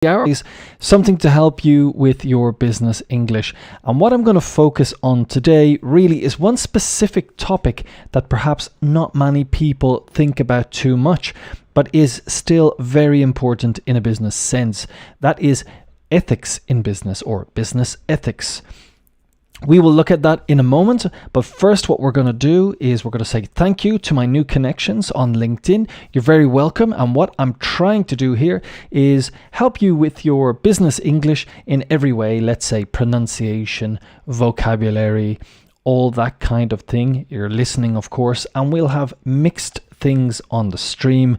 hour is something to help you with your business English. And what I'm going to focus on today really is one specific topic that perhaps not many people think about too much, but is still very important in a business sense. That is ethics in business, or business ethics. We will look at that in a moment, but first what we're going to do is we're going to say thank you to my new connections on LinkedIn. You're very welcome, and what I'm trying to do here is help you with your business English in every way. Let's say pronunciation, vocabulary, all that kind of thing. You're listening, of course, and we'll have mixed things on the stream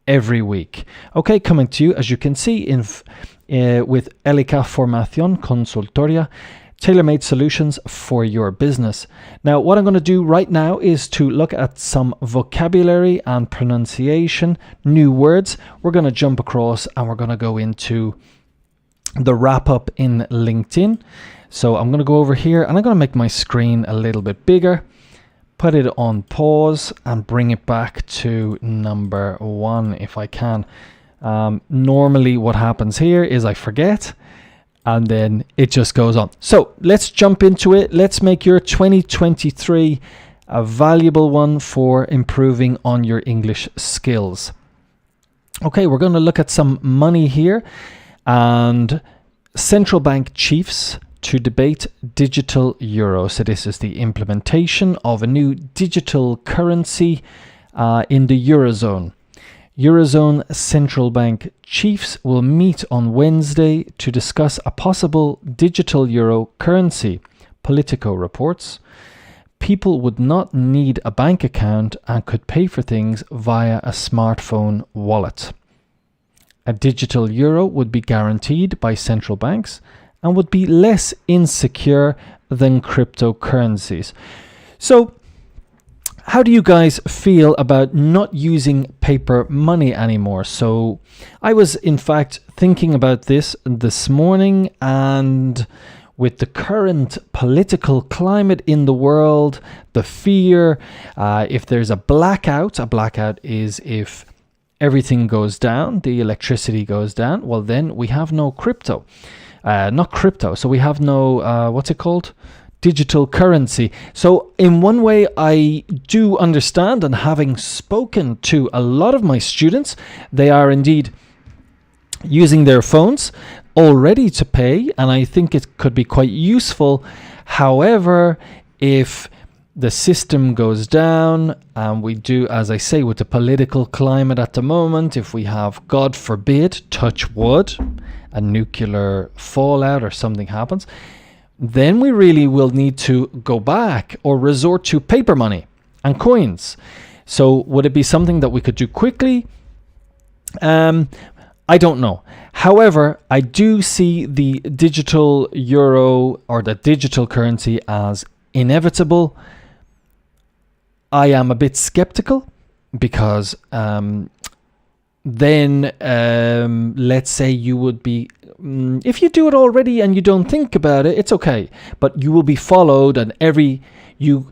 every week. Okay, coming to you, as you can see, with Elica Formación Consultoria, tailor-made solutions for your business. Now, what I'm going to do right now is to look at some vocabulary and pronunciation, new words. We're going to jump across and we're going to go into the wrap-up in LinkedIn. So I'm going to go over here and I'm going to make my screen a little bit bigger, put it on pause and bring it back to number 1 if I can. Normally what happens here is I forget, and then it just goes on. So let's jump into it. Let's make your 2023 a valuable one for improving on your English skills. Okay, we're going to look at some money here, and central bank chiefs to debate digital euro. So this is the implementation of a new digital currency in the Eurozone. Eurozone central bank chiefs will meet on Wednesday to discuss a possible digital euro currency. Politico reports. People would not need a bank account and could pay for things via a smartphone wallet. A digital euro would be guaranteed by central banks and would be less insecure than cryptocurrencies. So, how do you guys feel about not using paper money anymore? So I was in fact thinking about this morning, and with the current political climate in the world, the fear, if there's a blackout is if everything goes down, the electricity goes down, well then we have no crypto. Not crypto, so we have no, what's it called? Digital currency. So in one way I do understand, and having spoken to a lot of my students, they are indeed using their phones already to pay, and I think it could be quite useful. However, if the system goes down, and we do, as I say, with the political climate at the moment, if we have, God forbid, touch wood, a nuclear fallout or something happens, then we really will need to go back or resort to paper money and coins. So would it be something that we could do quickly? I don't know. However, I do see the digital euro or the digital currency as inevitable. I am a bit skeptical because then let's say you would be, if you do it already and you don't think about it, it's okay, but you will be followed, and you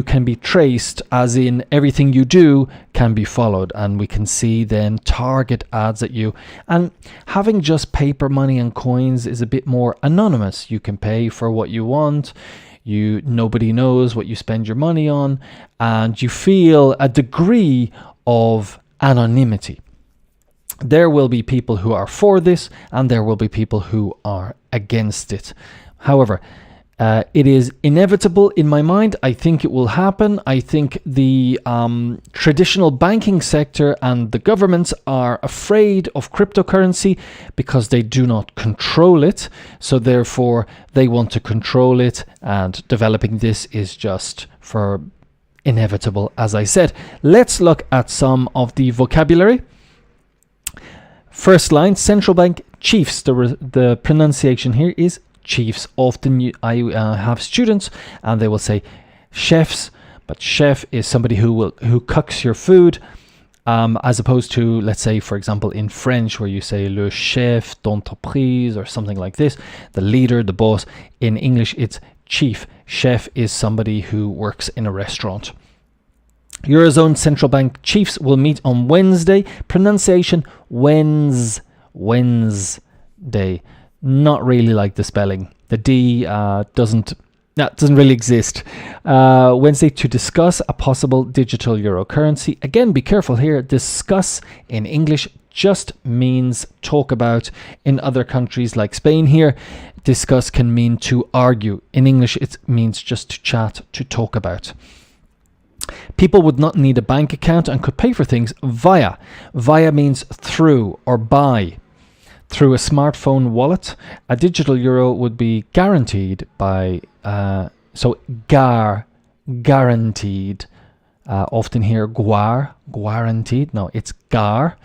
can be traced, as in everything you do can be followed, and we can see then target ads at you. And having just paper money and coins is a bit more anonymous. You can pay for what you want. Nobody knows what you spend your money on, and you feel a degree of anonymity. There will be people who are for this, and there will be people who are against it. However, it is inevitable in my mind. I think it will happen. I think the traditional banking sector and the governments are afraid of cryptocurrency because they do not control it. So therefore, they want to control it, and developing this is just for inevitable, as I said. Let's look at some of the vocabulary. First line, central bank chiefs. The pronunciation here is chiefs. Often I have students and they will say chefs, but chef is somebody who cooks your food, as opposed to, let's say, for example, in French, where you say le chef d'entreprise or something like this, the leader, the boss. In English, it's chief. Chef is somebody who works in a restaurant. Eurozone central bank chiefs will meet on Wednesday. Pronunciation Wednesday. Not really like the spelling. The D doesn't really exist. Wednesday, to discuss a possible digital euro currency. Again, be careful here. Discuss in English just means talk about. In other countries like Spain here, discuss can mean to argue. In English, it means just to chat, to talk about. People would not need a bank account and could pay for things via. Via means through or by. Through a smartphone wallet. A digital euro would be guaranteed by, guaranteed. Often here, guaranteed. No, it's gar.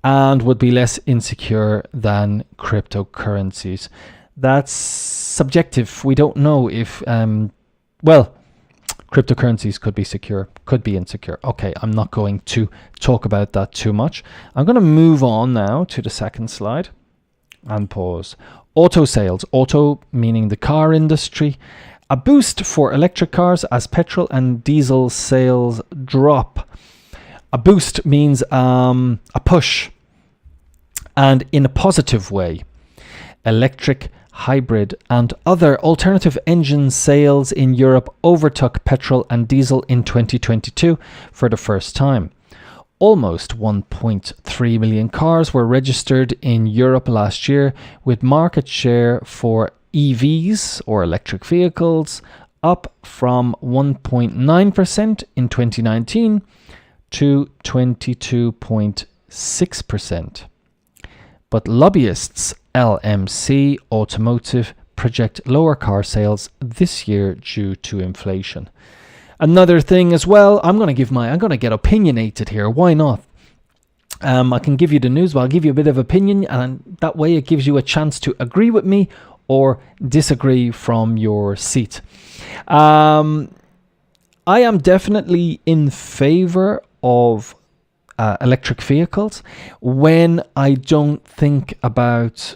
And would be less insecure than cryptocurrencies. That's subjective. We don't know if, cryptocurrencies could be secure, could be insecure. Okay, I'm not going to talk about that too much. I'm going to move on now to the second slide and pause. Auto sales. Auto meaning the car industry. A boost for electric cars as petrol and diesel sales drop. A boost means a push, and in a positive way. Electric, hybrid and other alternative engine sales in Europe overtook petrol and diesel in 2022 for the first time. Almost 1.3 million cars were registered in Europe last year, with market share for EVs or electric vehicles up from 1.9% in 2019 to 22.6%. But lobbyists LMC Automotive project lower car sales this year due to inflation. Another thing as well, I'm going to get opinionated here. Why not? I can give you the news, but I'll give you a bit of opinion, and that way it gives you a chance to agree with me or disagree from your seat. I am definitely in favor of electric vehicles when I don't think about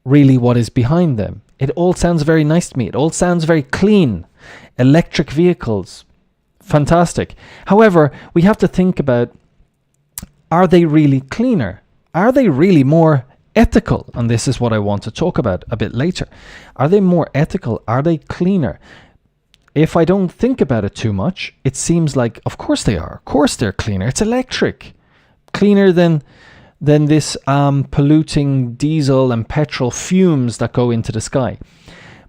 really what is behind them. It all sounds very nice to me. It all sounds very clean. Electric vehicles, fantastic. However, we have to think about, are they really cleaner? Are they really more ethical? And this is what I want to talk about a bit later. Are they more ethical? Are they cleaner? If I don't think about it too much, it seems like, of course they are. Of course they're cleaner. It's electric. Cleaner than this polluting diesel and petrol fumes that go into the sky.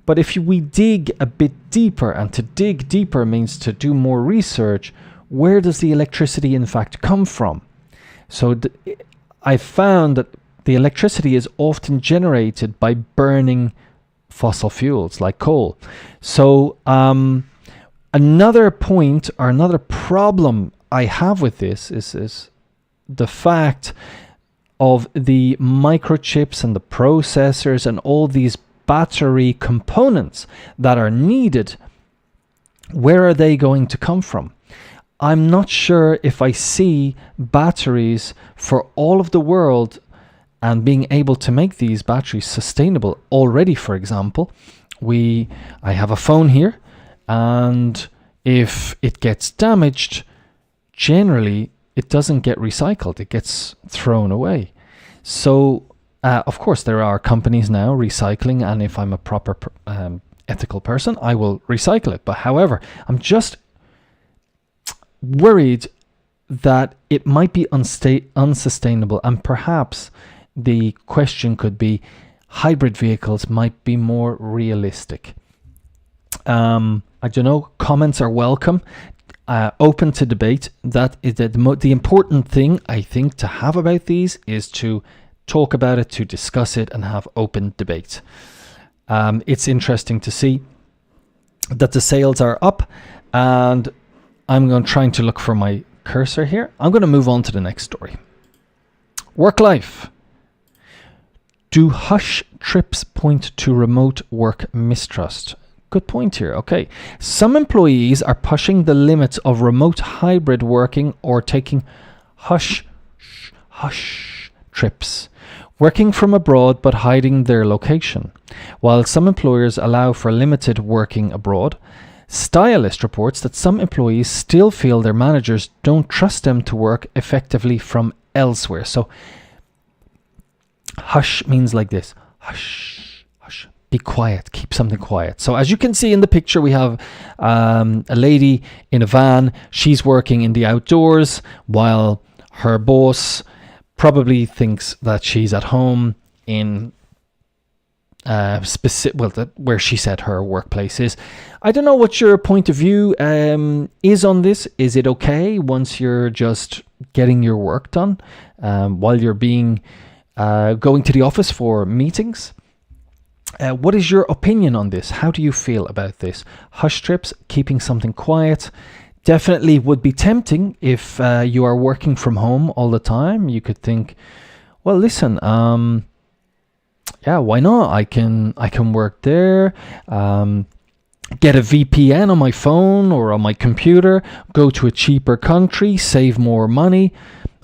But if we dig a bit deeper, and to dig deeper means to do more research, where does the electricity in fact come from? So I found that the electricity is often generated by burning fossil fuels like coal. So another point or another problem I have with this is the fact of the microchips and the processors and all these battery components that are needed. Where are they going to come from? I'm not sure if I see batteries for all of the world and being able to make these batteries sustainable already. For example, I have a phone here, and if it gets damaged, generally it doesn't get recycled, it gets thrown away. So of course there are companies now recycling, and if I'm a proper ethical person, I will recycle it. But however, I'm just worried that it might be unsustainable, and perhaps the question could be hybrid vehicles might be more realistic. I don't know, comments are welcome. Open to debate. That is the important thing, I think, to have about these is to talk about it, to discuss it, and have open debate. It's interesting to see that the sales are up, and I'm trying to look for my cursor here. I'm going to move on to the next story. Work life. Do hush trips point to remote work mistrust? Good point here. Okay. Some employees are pushing the limits of remote hybrid working or taking hush trips, working from abroad but hiding their location. While some employers allow for limited working abroad, Stylist reports that some employees still feel their managers don't trust them to work effectively from elsewhere. So Hush means like this. Hush, hush. Be quiet. Keep something quiet. So as you can see in the picture, we have a lady in a van. She's working in the outdoors while her boss probably thinks that she's at home in where she said her workplace is. I don't know what your point of view is on this. Is it okay once you're just getting your work done while you're going to the office for meetings? What is your opinion on this? How do you feel about this? Hush trips, keeping something quiet, definitely would be tempting if you are working from home all the time. You could think, well, listen, yeah, why not? I can work there. Get a VPN on my phone or on my computer. Go to a cheaper country. Save more money.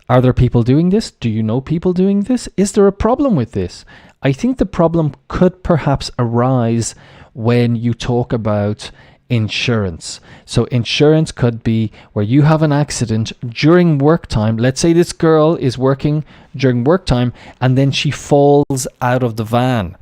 Are there people doing this? Do you know people doing this? Is there a problem with this? I think the problem could perhaps arise when you talk about insurance. So insurance could be where you have an accident during work time. Let's say this girl is working during work time and then she falls out of the van.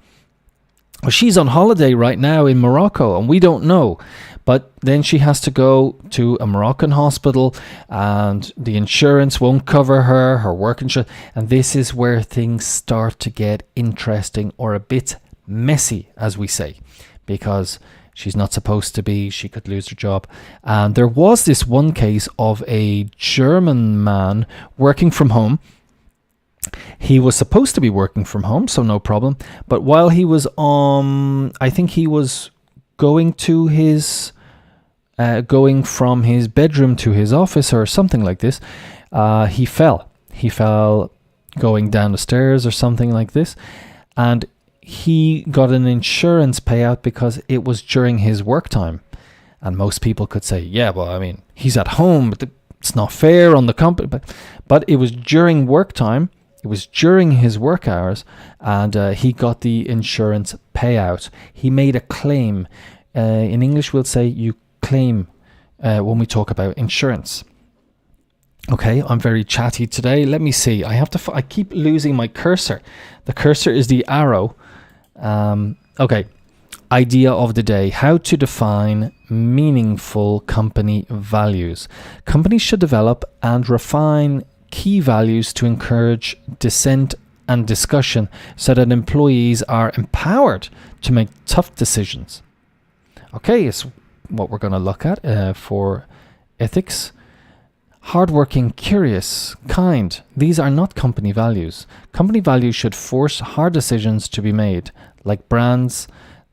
Well, she's on holiday right now in Morocco and we don't know. But then she has to go to a Moroccan hospital and the insurance won't cover her work insurance. And this is where things start to get interesting or a bit messy, as we say, because she's not supposed to be. She could lose her job. And there was this one case of a German man working from home. He was supposed to be working from home, so no problem. But while he was I think he was going from his bedroom to his office or something like this, he fell going down the stairs or something like this, and he got an insurance payout because it was during his work time. And most people could say, yeah, well, I mean, he's at home, but it's not fair on the company. But it was during work time. It was during his work hours, and he got the insurance payout. He made a claim. In English, we'll say you claim when we talk about insurance. Okay, I'm very chatty today. Let me see. I keep losing my cursor. The cursor is the arrow. Okay. Idea of the day: how to define meaningful company values. Companies should develop and refine key values to encourage dissent and discussion so that employees are empowered to make tough decisions. Okay, it's what we're going to look at for ethics. Hardworking, curious, kind. These are not company values. Company values should force hard decisions to be made. Like brands,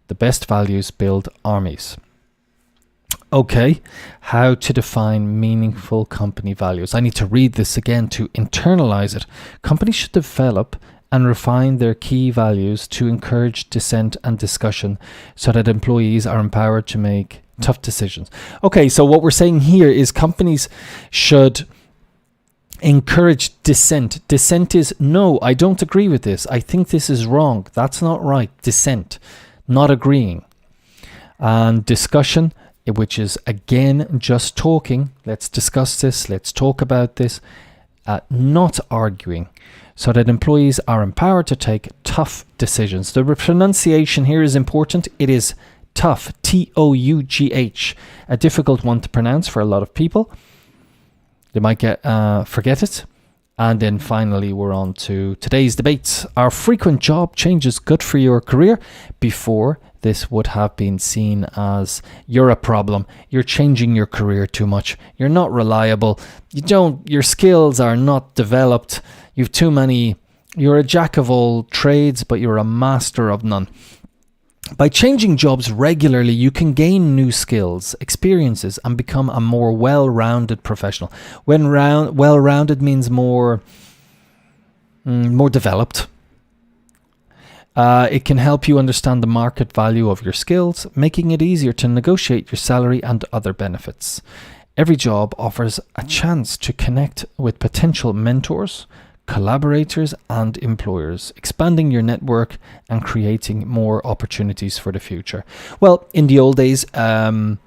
the best values build armies. Okay, how to define meaningful company values. I need to read this again to internalize it. Companies should develop and refine their key values to encourage dissent and discussion so that employees are empowered to make tough decisions. Okay, so what we're saying here is companies should encourage dissent. Dissent is, no, I don't agree with this. I think this is wrong. That's not right. Dissent, not agreeing. And discussion, which is again just talking. Let's discuss this. Let's talk about this. Not arguing, so that employees are empowered to take tough decisions. The pronunciation here is important. It is tough, T-O-U-G-H, a difficult one to pronounce for a lot of people. They might forget it. And then finally, we're on to today's debates. Are frequent job changes good for your career? Before, this would have been seen as you're a problem. You're changing your career too much. You're not reliable. Your skills are not developed. You've too many. You're a jack of all trades, but you're a master of none. By changing jobs regularly, you can gain new skills, experiences, and become a more well-rounded professional. When well-rounded means more developed. It can help you understand the market value of your skills, making it easier to negotiate your salary and other benefits. Every job offers a chance to connect with potential mentors, collaborators, and employers, expanding your network and creating more opportunities for the future. Well, in the old days, 20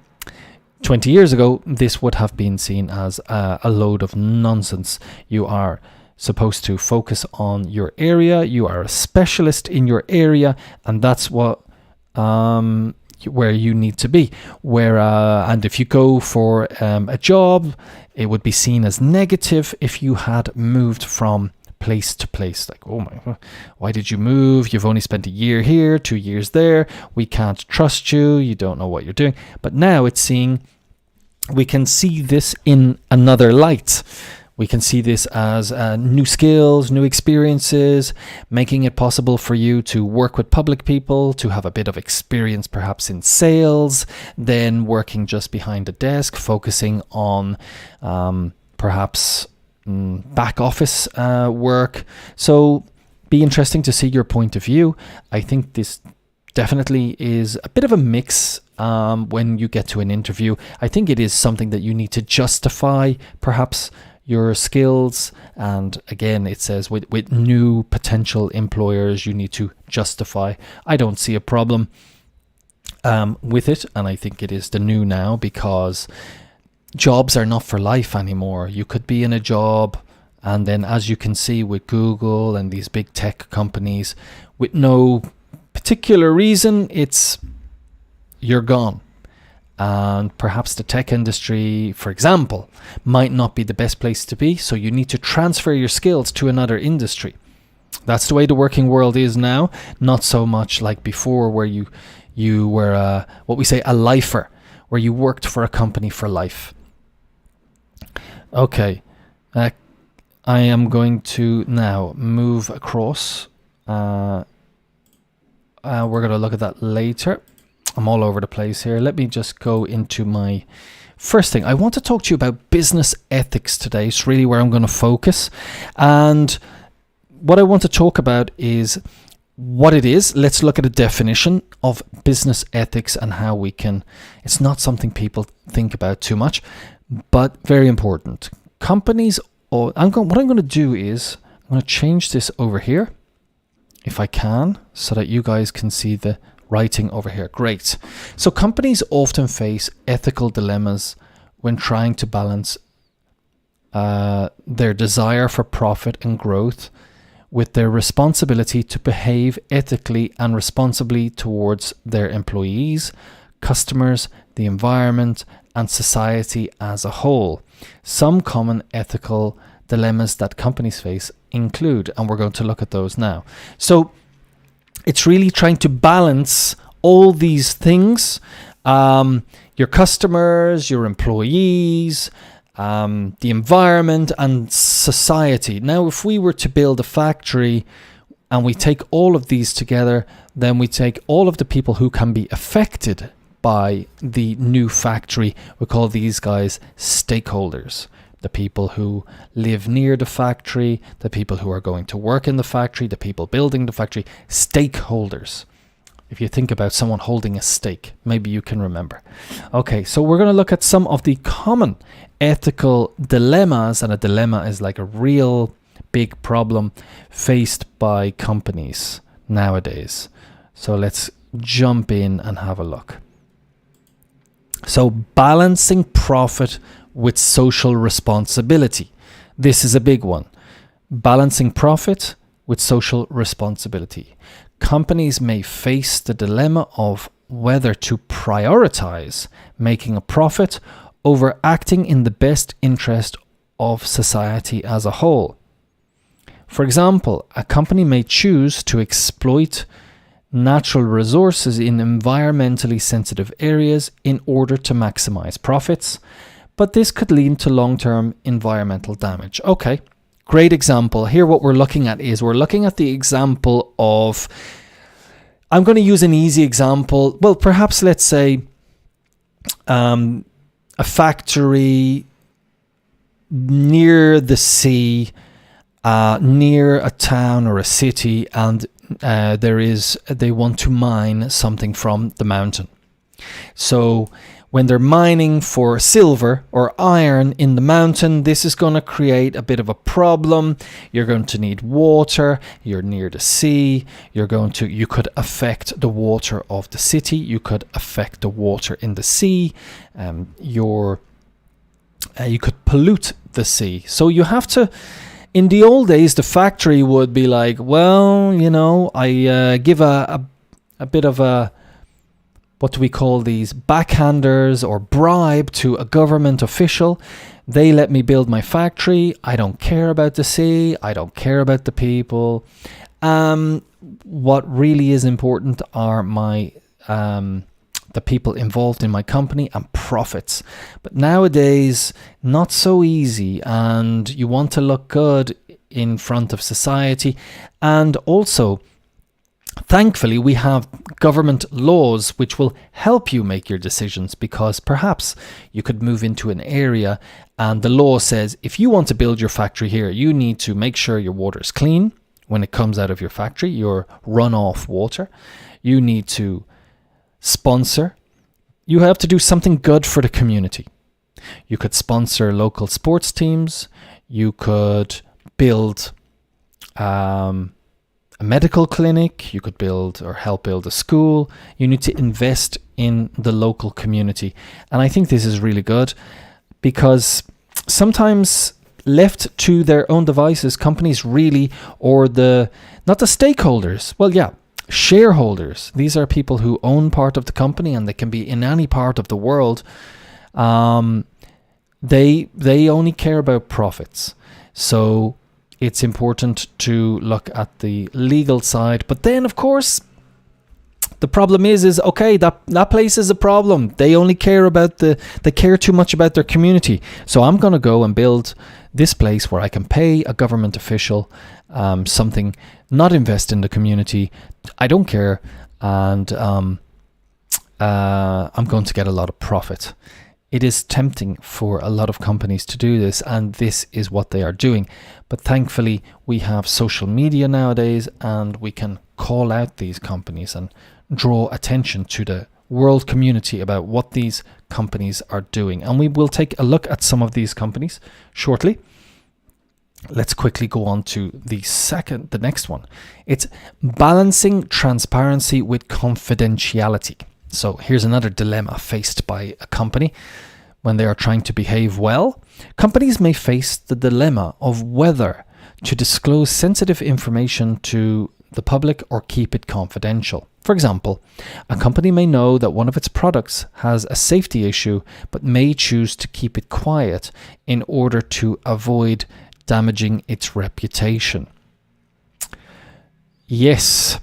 years ago, this would have been seen as a load of nonsense. You are supposed to focus on your area. You are a specialist in your area, and that's what where you need to be. And if you go for a job, it would be seen as negative if you had moved from place to place. Like, oh my, why did you move? You've only spent a year here, 2 years there. We can't trust you. You don't know what you're doing. But now we can see this in another light. We can see this as new skills, new experiences, making it possible for you to work with public people, to have a bit of experience perhaps in sales, then working just behind a desk, focusing on perhaps back office work. So be interesting to see your point of view. I think this definitely is a bit of a mix when you get to an interview. I think it is something that you need to justify perhaps your skills, and again it says with new potential employers you need to justify. I don't see a problem with it, and I think it is the new now, because jobs are not for life anymore. You could be in a job, and then as you can see with Google and these big tech companies, with no particular reason, you're gone. And perhaps the tech industry, for example, might not be the best place to be, so you need to transfer your skills to another industry. That's the way the working world is now, not so much like before, where you were what we say a lifer, where you worked for a company for life. Okay, I am going to now move across. We're going to look at that later. I'm all over the place here. Let me just go into my first thing. I want to talk to you about business ethics today. It's really where I'm going to focus. And what I want to talk about is what it is. Let's look at a definition of business ethics and how we can. It's not something people think about too much, but very important. Companies, what I'm going to do is I'm going to change this over here, if I can, so that you guys can see the writing over here. Great. So companies often face ethical dilemmas when trying to balance their desire for profit and growth with their responsibility to behave ethically and responsibly towards their employees, customers, the environment, and society as a whole. Some common ethical dilemmas that companies face include, and we're going to look at those now. So it's really trying to balance all these things, your customers, your employees, the environment, and society. Now, if we were to build a factory and we take all of these together, then we take all of the people who can be affected by the new factory. We call these guys stakeholders. The people who live near the factory, the people who are going to work in the factory, the people building the factory, stakeholders. If you think about someone holding a stake, maybe you can remember. Okay, so we're going to look at some of the common ethical dilemmas, and a dilemma is like a real big problem faced by companies nowadays. So let's jump in and have a look. So balancing profit with social responsibility. This is a big one. Balancing profit with social responsibility. Companies may face the dilemma of whether to prioritize making a profit over acting in the best interest of society as a whole. For example, a company may choose to exploit natural resources in environmentally sensitive areas in order to maximize profits, but this could lead to long-term environmental damage. Okay, great example. Here what we're looking at is we're looking at the example of, I'm going to use an easy example. Well, perhaps let's say a factory near the sea, near a town or a city, and they want to mine something from the mountain. So when they're mining for silver or iron in the mountain, this is going to create a bit of a problem. You're going to need water. You're near the sea. You could affect the water of the city. You could affect the water in the sea. You could pollute the sea. So you have to, In the old days, the factory would be like, well, I give a bit of a, what do we call these, backhanders or bribe to a government official. They let me build my factory. I don't care about the sea. I don't care about the people. What really is important are my the people involved in my company and profits. But nowadays, not so easy, and you want to look good in front of society. And also, thankfully, we have government laws which will help you make your decisions, because perhaps you could move into an area and the law says if you want to build your factory here, you need to make sure your water is clean when it comes out of your factory, your runoff water. You need to sponsor. You have to do something good for the community. You could sponsor local sports teams. You could build a medical clinic. You could build or help build a school. You need to invest in the local community. And I think this is really good, because sometimes left to their own devices, companies really, or not the stakeholders, shareholders. These are people who own part of the company, and they can be in any part of the world. They only care about profits. So it's important to look at the legal side. But then, of course, the problem is okay, that place is a problem. They only care about they care too much about their community. So I'm going to go and build this place where I can pay a government official something, not invest in the community. I don't care. And I'm going to get a lot of profit. It is tempting for a lot of companies to do this, and this is what they are doing. But thankfully, we have social media nowadays, and we can call out these companies and draw attention to the world community about what these companies are doing. And we will take a look at some of these companies shortly. Let's quickly go on to the next one. It's balancing transparency with confidentiality. So here's another dilemma faced by a company when they are trying to behave well. Companies may face the dilemma of whether to disclose sensitive information to the public or keep it confidential. For example, a company may know that one of its products has a safety issue, but may choose to keep it quiet in order to avoid damaging its reputation. Yes.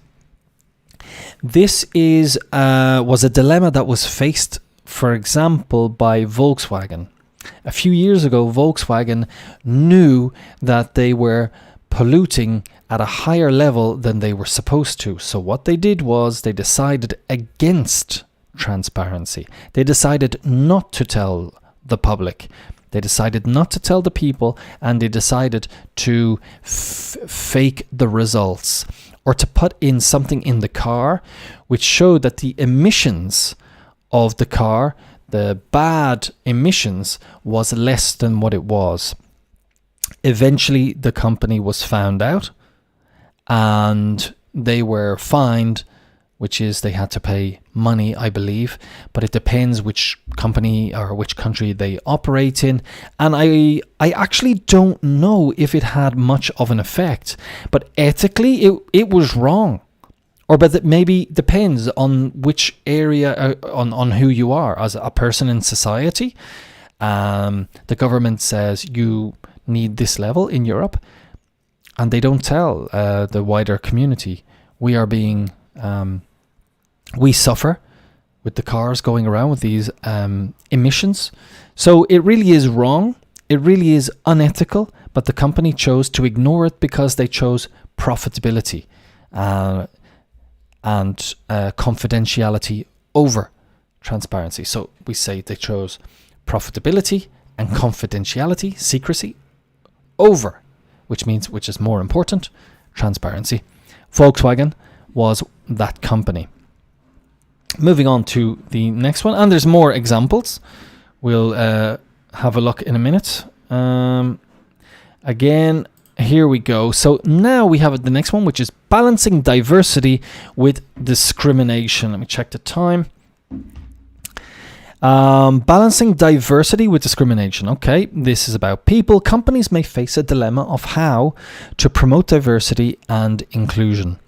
This was a dilemma that was faced, for example, by Volkswagen. A few years ago, Volkswagen knew that they were polluting at a higher level than they were supposed to. So what they did was they decided against transparency. They decided not to tell the public. They decided not to tell the people, and they decided to fake the results, or to put in something in the car which showed that the emissions of the car, the bad emissions, was less than what it was. Eventually, the company was found out and they were fined, which is they had to pay money, I believe, but it depends which company or which country they operate in. And I actually don't know if it had much of an effect, but ethically it was wrong. Or but it maybe depends on which area, on who you are as a person in society. The government says you need this level in Europe, and they don't tell the wider community. We are being we suffer with the cars going around with these emissions. So it really is wrong. It really is unethical, but the company chose to ignore it because they chose profitability and confidentiality over transparency. So we say they chose profitability and confidentiality, secrecy, over, which is more important, transparency. Volkswagen was that company. Moving on to the next one, and there's more examples. We'll have a look in a minute. Again, here we go. So now we have the next one, which is balancing diversity with discrimination. Let me check the time. Balancing diversity with discrimination. Okay, this is about people. Companies may face a dilemma of how to promote diversity and inclusion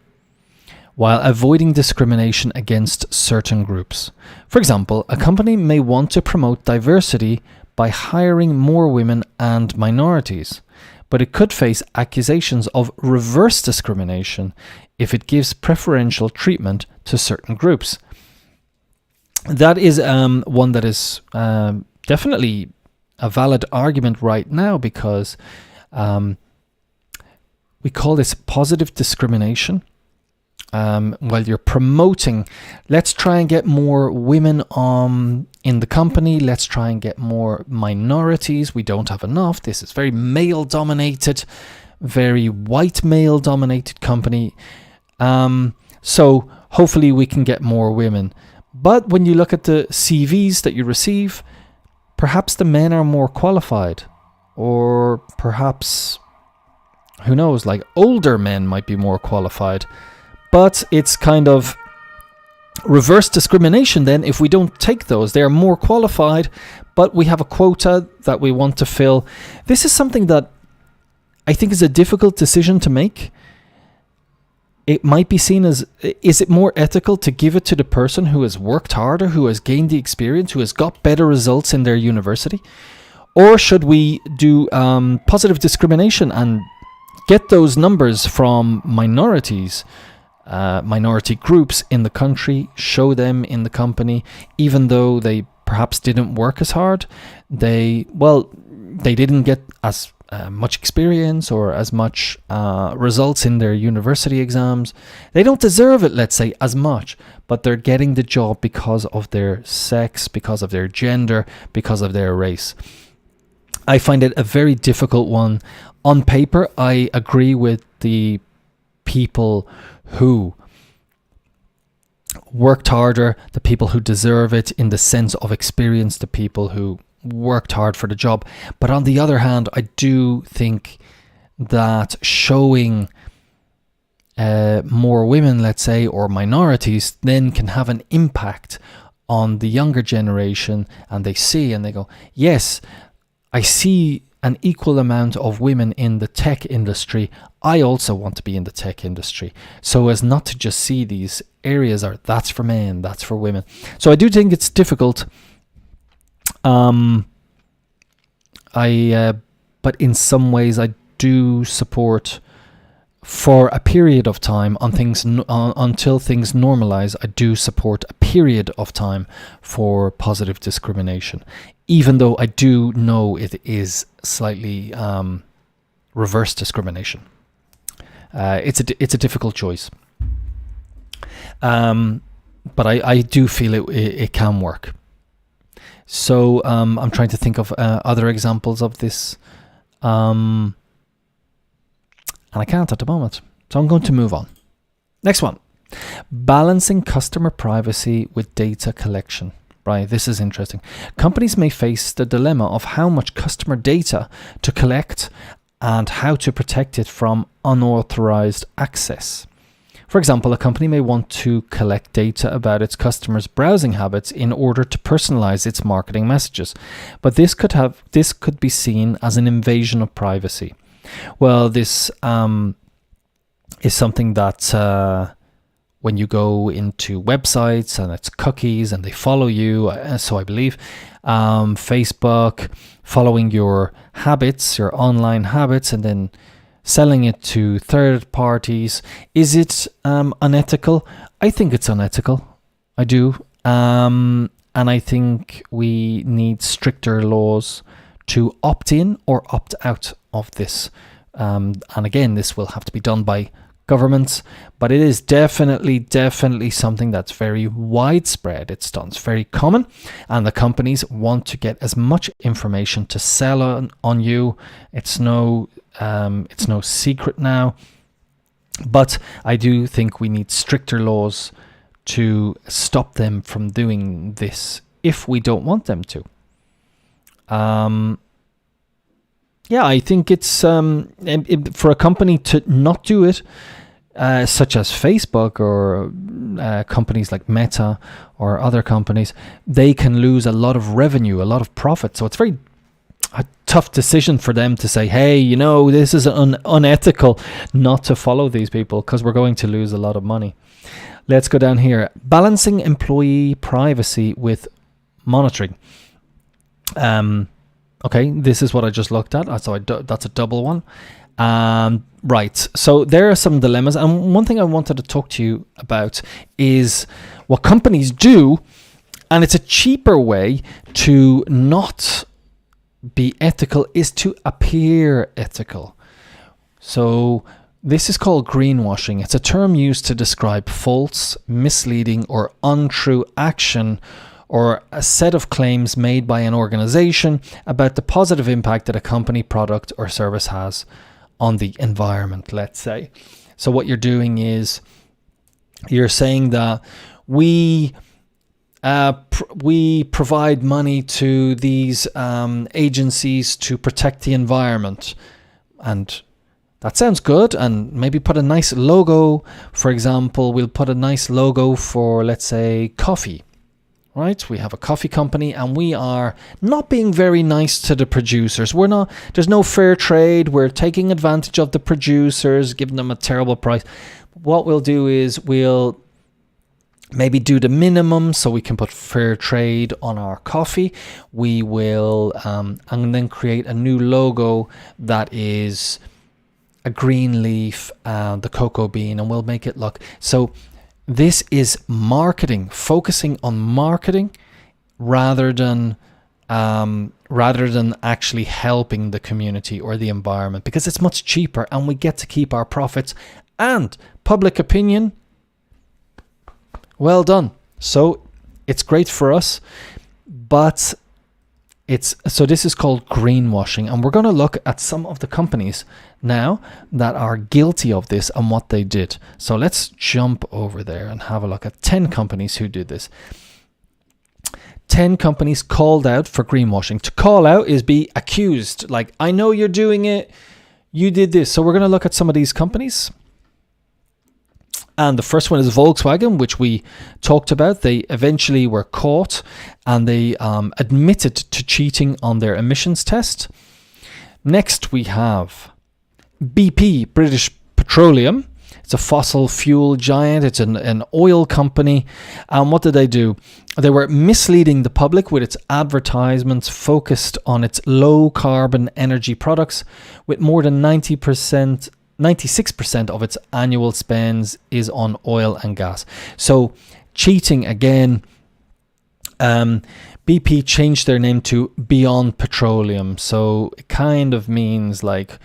while avoiding discrimination against certain groups. For example, a company may want to promote diversity by hiring more women and minorities, but it could face accusations of reverse discrimination if it gives preferential treatment to certain groups. That is one that is definitely a valid argument right now, because we call this positive discrimination. While you're promoting, let's try and get more women in the company, let's try and get more minorities. We don't have enough. This is very male dominated, very white male dominated company. So hopefully we can get more women. But when you look at the CVs that you receive, perhaps the men are more qualified, or perhaps, who knows, like older men might be more qualified. But it's kind of reverse discrimination then if we don't take those. They are more qualified, but we have a quota that we want to fill. This is something that I think is a difficult decision to make. It might be seen as, is it more ethical to give it to the person who has worked harder, who has gained the experience, who has got better results in their university? Or should we do positive discrimination and get those numbers from minorities, minority groups in the country, show them in the company, even though they perhaps didn't work as hard, they didn't get as much experience or as much results in their university exams. They don't deserve it, let's say, as much, but they're getting the job because of their sex, because of their gender, because of their race. I find it a very difficult one. On paper, I agree with the people who worked harder, the people who deserve it in the sense of experience, the people who worked hard for the job. But on the other hand, I do think that showing more women, let's say, or minorities, then can have an impact on the younger generation, and they see and they go, yes, I see an equal amount of women in the tech industry. I also want to be in the tech industry, so as not to just see these areas are that's for men, that's for women. So I do think it's difficult. But in some ways I do support, for a period of time until things normalize, I do support a period of time for positive discrimination, even though I do know it is slightly reverse discrimination. It's a difficult choice, but I do feel it can work. So I'm trying to think of other examples of this, and I can't at the moment. So I'm going to move on. Next one. Balancing customer privacy with data collection. Right, this is interesting. Companies may face the dilemma of how much customer data to collect and how to protect it from unauthorized access. For example, a company may want to collect data about its customers' browsing habits in order to personalize its marketing messages, but this could be seen as an invasion of privacy. Well, this is something that when you go into websites and it's cookies and they follow you, so I believe Facebook following your habits, your online habits, and then selling it to third parties. Is it unethical? I think it's unethical. I do. And I think we need stricter laws to opt in or opt out of this. And again, this will have to be done by governments, but it is definitely something that's very widespread. It's done. It's very common, and the companies want to get as much information to sell on you. It's no secret now, but I do think we need stricter laws to stop them from doing this if we don't want them to. Yeah, I think it's for a company to not do it, such as Facebook or companies like Meta or other companies, they can lose a lot of revenue, a lot of profit. So it's a tough decision for them to say, hey, you know, this is unethical not to follow these people because we're going to lose a lot of money. Let's go down here. Balancing employee privacy with monitoring. Okay, this is what I just looked at. So that's a double one. Right, so there are some dilemmas. And one thing I wanted to talk to you about is what companies do. And it's a cheaper way to not be ethical is to appear ethical. So this is called greenwashing. It's a term used to describe false, misleading, or untrue action or a set of claims made by an organization about the positive impact that a company, product, or service has on the environment, let's say. So what you're doing is you're saying that we provide money to these agencies to protect the environment, and that sounds good, and maybe put a nice logo. For example, we'll put a nice logo for, let's say, coffee, right? We have a coffee company and we are not being very nice to the producers. There's no fair trade. We're taking advantage of the producers, giving them a terrible price. What we'll do is we'll maybe do the minimum so we can put fair trade on our coffee. We will and then create a new logo that is a green leaf and the cocoa bean, and we'll make it look. So this is marketing, focusing on marketing rather than actually helping the community or the environment, because it's much cheaper and we get to keep our profits and public opinion. Well done. So it's great for us, but this is called greenwashing, and we're going to look at some of the companies now that are guilty of this and what they did. So let's jump over there and have a look at 10 companies who did this. 10 companies called out for greenwashing. To call out is be accused. Like, I know you're doing it. You did this. So we're going to look at some of these companies. And the first one is Volkswagen, which we talked about. They eventually were caught and they admitted to cheating on their emissions test. Next, we have BP, British Petroleum. It's a fossil fuel giant. It's an oil company. And what did they do? They were misleading the public with its advertisements focused on its low carbon energy products, with more than 96% of its annual spends is on oil and gas. So cheating again. BP changed their name to Beyond Petroleum. So it kind of means like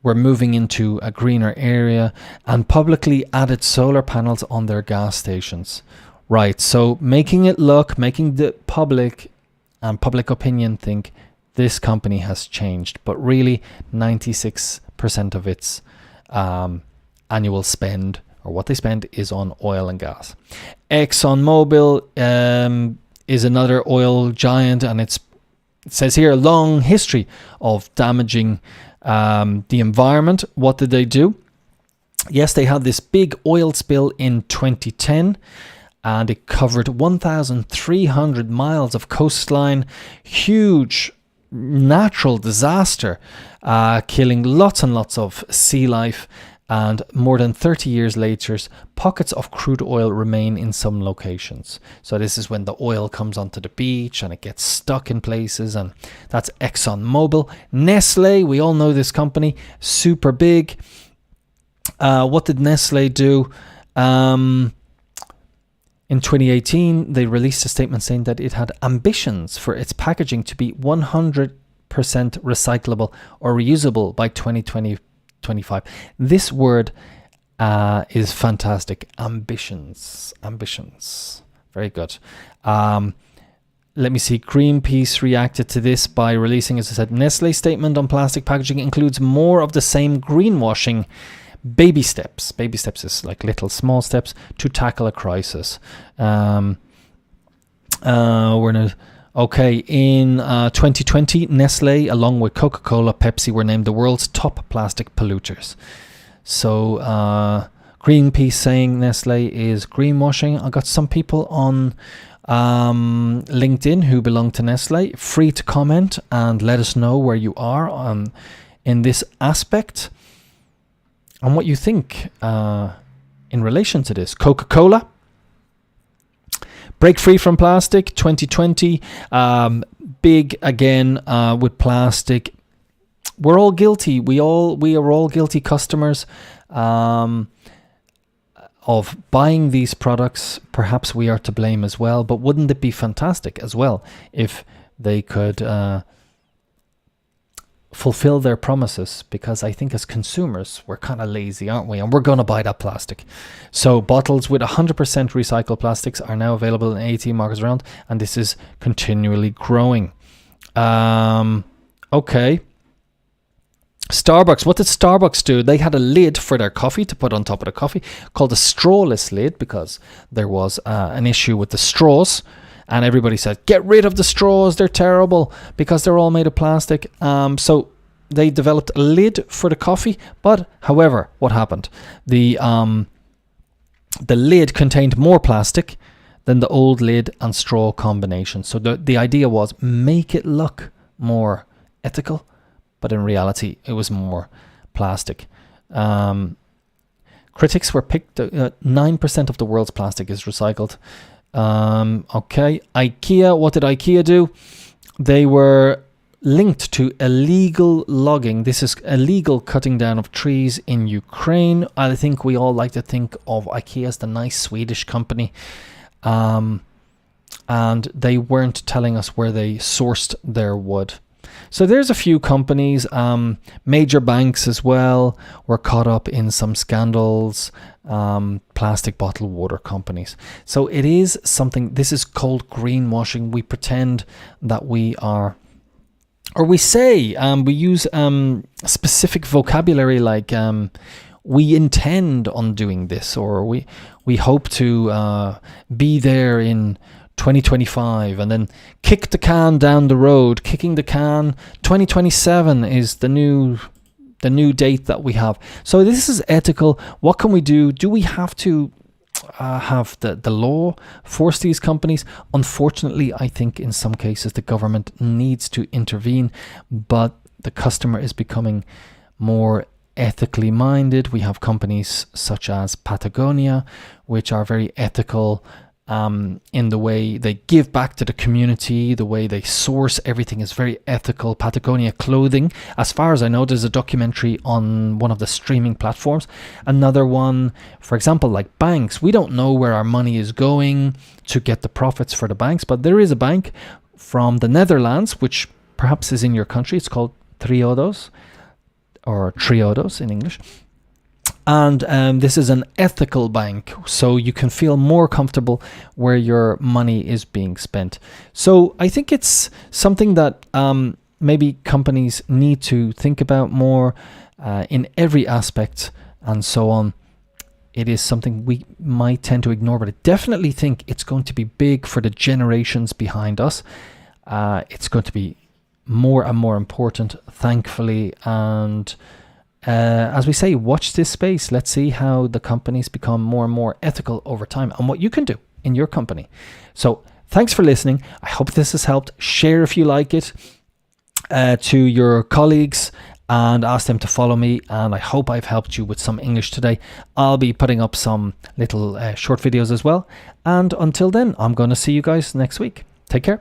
we're moving into a greener area, and publicly added solar panels on their gas stations. Right. So making the public and public opinion think this company has changed, but really 96% of its annual spend, or what they spend, is on oil and gas. ExxonMobil is another oil giant, and it says here a long history of damaging the environment. What did they do? Yes, they had this big oil spill in 2010, and it covered 1,300 miles of coastline. Huge natural disaster, killing lots and lots of sea life, and more than 30 years later, pockets of crude oil remain in some locations. So this is when the oil comes onto the beach and it gets stuck in places, and that's ExxonMobil. Nestle, we all know this company, super big. What did Nestle do? In 2018, they released a statement saying that it had ambitions for its packaging to be 100% recyclable or reusable by 2025. This word is fantastic. Ambitions. Very good. Let me see. Greenpeace reacted to this by releasing, as I said, Nestle's statement on plastic packaging includes more of the same greenwashing. Baby steps. Baby steps is like little small steps to tackle a crisis. In 2020, Nestle, along with Coca-Cola, Pepsi, were named the world's top plastic polluters. So Greenpeace saying Nestle is greenwashing. I got some people on LinkedIn who belong to Nestle. Free to comment and let us know where you are in this aspect and what you think in relation to this. Coca-Cola, break free from plastic 2020. Big again with plastic. We're all guilty. We are all guilty customers of buying these products. Perhaps we are to blame as well, but wouldn't it be fantastic as well if they could fulfill their promises? Because I think as consumers, we're kind of lazy, aren't we? And we're going to buy that plastic. So bottles with 100% recycled plastics are now available in 18 markets around, and this is continually growing. Okay. Starbucks, what did Starbucks do? They had a lid for their coffee to put on top of the coffee called a strawless lid, because there was an issue with the straws, and everybody said, get rid of the straws, they're terrible because they're all made of plastic. So they developed a lid for the coffee, but however, what happened? The lid contained more plastic than the old lid and straw combination. So the idea was make it look more ethical, but in reality, it was more plastic. Critics were picked. 9% of the world's plastic is recycled. Okay. IKEA, what did IKEA do? They were linked to illegal logging. This is illegal cutting down of trees in Ukraine. I think we all like to think of IKEA as the nice Swedish company. And they weren't telling us where they sourced their wood. So there's a few companies, major banks as well, were caught up in some scandals, plastic bottled water companies. So it is something, this is called greenwashing. We pretend that we are, or we say, we use specific vocabulary like we intend on doing this, or we hope to be there in 2025, and then kick the can down the road. Kicking the can, 2027 is the new date that we have. So this is ethical. What can we do? Do we have to have the law force these companies? Unfortunately, I think in some cases the government needs to intervene, but the customer is becoming more ethically minded. We have companies such as Patagonia, which are very ethical in the way they give back to the community, the way they source everything is very ethical. Patagonia clothing, as far as I know, there's a documentary on one of the streaming platforms. Another one, for example, like banks. We don't know where our money is going to get the profits for the banks, but there is a bank from the Netherlands, which perhaps is in your country. It's called Triodos, or Triodos in English. And this is an ethical bank, so you can feel more comfortable where your money is being spent. So I think it's something that maybe companies need to think about more in every aspect and so on. It is something we might tend to ignore, but I definitely think it's going to be big for the generations behind us. It's going to be more and more important, thankfully, and as we say, watch this space. Let's see how the companies become more and more ethical over time and what you can do in your company. So thanks for listening. I hope this has helped. Share if you like it to your colleagues and ask them to follow me. And I hope I've helped you with some English today. I'll be putting up some little short videos as well. And until then, I'm going to see you guys next week. Take care.